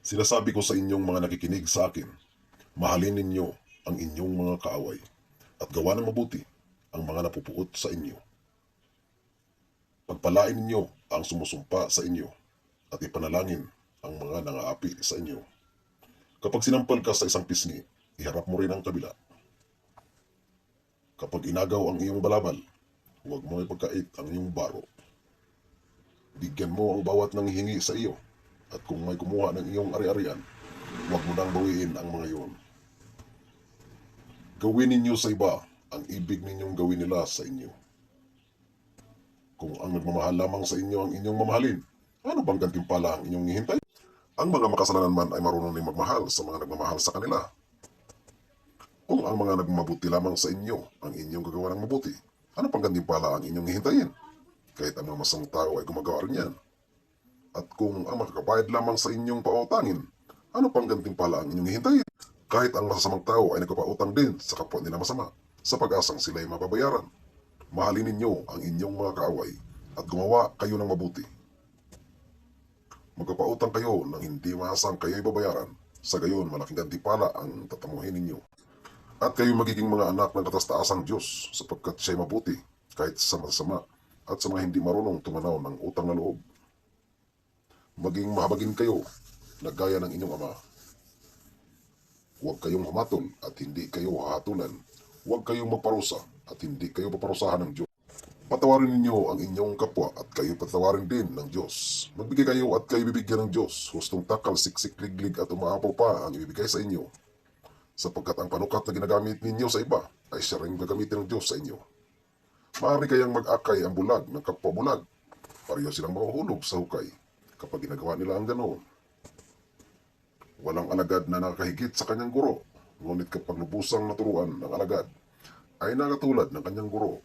Sinasabi ko sa inyong mga nakikinig sa akin, mahalin ninyo ang inyong mga kaaway at gawa ng mabuti ang mga napupuot sa inyo. Pagpalain ninyo ang sumusumpa sa inyo at ipanalangin ang mga nangaapi sa inyo. Kapag sinampal ka sa isang pisngi, iharap mo rin ang kabila. Kapag inagaw ang iyong balabal, huwag mo ipagkait ang iyong baro. Bigyan mo ang bawat nanghihingi sa iyo, at kung may kumuha ng iyong ari-arian, huwag mo nang bawiin ang mga iyon. Gawin ninyo sa iba ang ibig ninyong gawin nila sa inyo. Kung ang nagmamahal lamang sa inyo ang inyong mamahalin, ano bang gantimpala ang inyong hihintay? Ang mga makasalanan man ay marunong din magmahal sa mga nagmamahal sa kanila. Kung ang mga nagmabuti lamang sa inyo ang inyong gagawa ng mabuti, ano pang gantimpala ang inyong hihintayin? Kahit ang mga masamang tao ay gumagawa rin yan. At kung ang makakabayad lamang sa inyong pautangin, ano pang gantimpala ang inyong hihintayin? Kahit ang masasamang tao ay nagpapautang din sa kapwa nila masama, sa pag-asang sila ay mababayaran. Mahalin ninyo ang inyong mga kaaway at gumawa kayo ng mabuti. Magpapautang kayo nang hindi maasang kayo ay babayaran, sa gayon malaking gantimpala ang tatamuhin ninyo. At kayo magiging mga anak ng kataas-taasang Diyos sapagkat siya'y mabuti kahit sa masama at sa mga hindi marunong tumanaw ng utang na loob. Maging mahabagin kayo na gaya ng inyong ama. Huwag kayong hamatol at hindi kayo hahatulan. Huwag kayong magparusa at hindi kayo paparusahan ng Diyos. Patawarin ninyo ang inyong kapwa at kayo patawarin din ng Diyos. Magbigay kayo at kayo bibigyan ng Diyos. Hustong takal, siksik, liglig at umaapaw pa ang ibibigay sa inyo. Sapagkat ang panukat na ginagamit ninyo sa iba ay siya rin gagamitin ng Diyos sa inyo. Maaari kayang mag-akay ang bulag ng kapwa bulag. Pareho silang mahuhulog sa hukay kapag ginagawa nila ang ganoon. Walang alagad na nakakahigit sa kanyang guro, ngunit kapag lubusang naturuan ng alagad, ay nakatulad ng kanyang guro.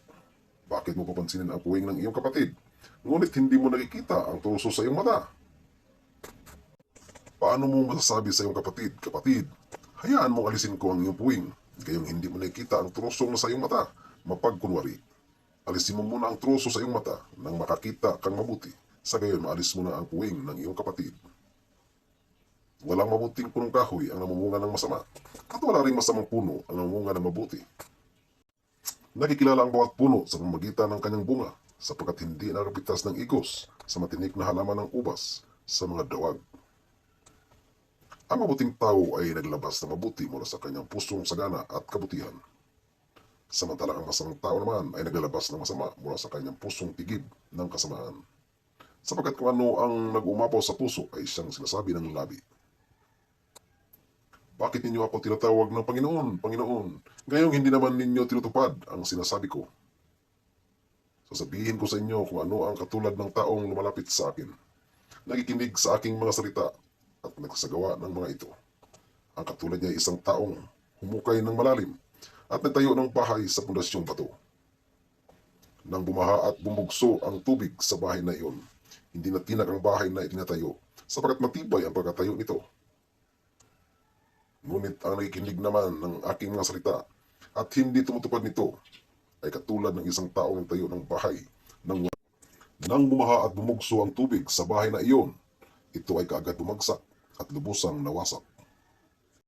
Bakit mo papansinin ang puwing ng iyong kapatid, ngunit hindi mo nakikita ang tuso sa iyong mata? Paano mo masasabi sa iyong kapatid, Kapatid, hayaan mong alisin ko ang iyong puwing, gayong hindi mo nakikita ang trusong na sa iyong mata, mapagkunwari. Alisin mo muna ang truso sa iyong mata nang makakita kang mabuti, sa gayon maalis mo na ang puwing ng iyong kapatid. Walang mabuting punong kahoy ang namumunga ng masama, at wala ring masamang puno ang namumunga ng mabuti. Nakikilala ang bawat puno sa pamamagitan ng kanyang bunga, sapagkat hindi nakapitas ng igos sa matinik na halaman ng ubas sa mga dawag. Ang mabuting tao ay naglabas na mabuti mula sa kanyang pusong sagana at kabutihan. Samantalang ang masamang tao naman ay naglalabas ng masama mula sa kanyang pusong tigib ng kasamaan. Sapagkat kung ano ang nag-umapaw sa puso ay siyang sinasabi ng labi. Bakit ninyo ako tinatawag ng Panginoon, Panginoon? Ngayong hindi naman ninyo tinutupad ang sinasabi ko. Sasabihin ko sa inyo kung ano ang katulad ng taong lumalapit sa akin, nakikinig sa aking mga salita at nagsagawa ng mga ito. Ang katulad niya ay isang taong humukay ng malalim at nagtayo ng bahay sa pundasyong bato. Nang bumaha at bumugso ang tubig sa bahay na iyon, hindi natinag ang bahay na itinatayo sapagkat matibay ang pagkatayo nito. Ngunit ang nakikinig naman ng aking mga salita at hindi tumutupad nito ay katulad ng isang taong tayo ng bahay ng wala. Nang bumaha at bumugso ang tubig sa bahay na iyon, ito ay kaagad bumagsak at lubusang nawasak.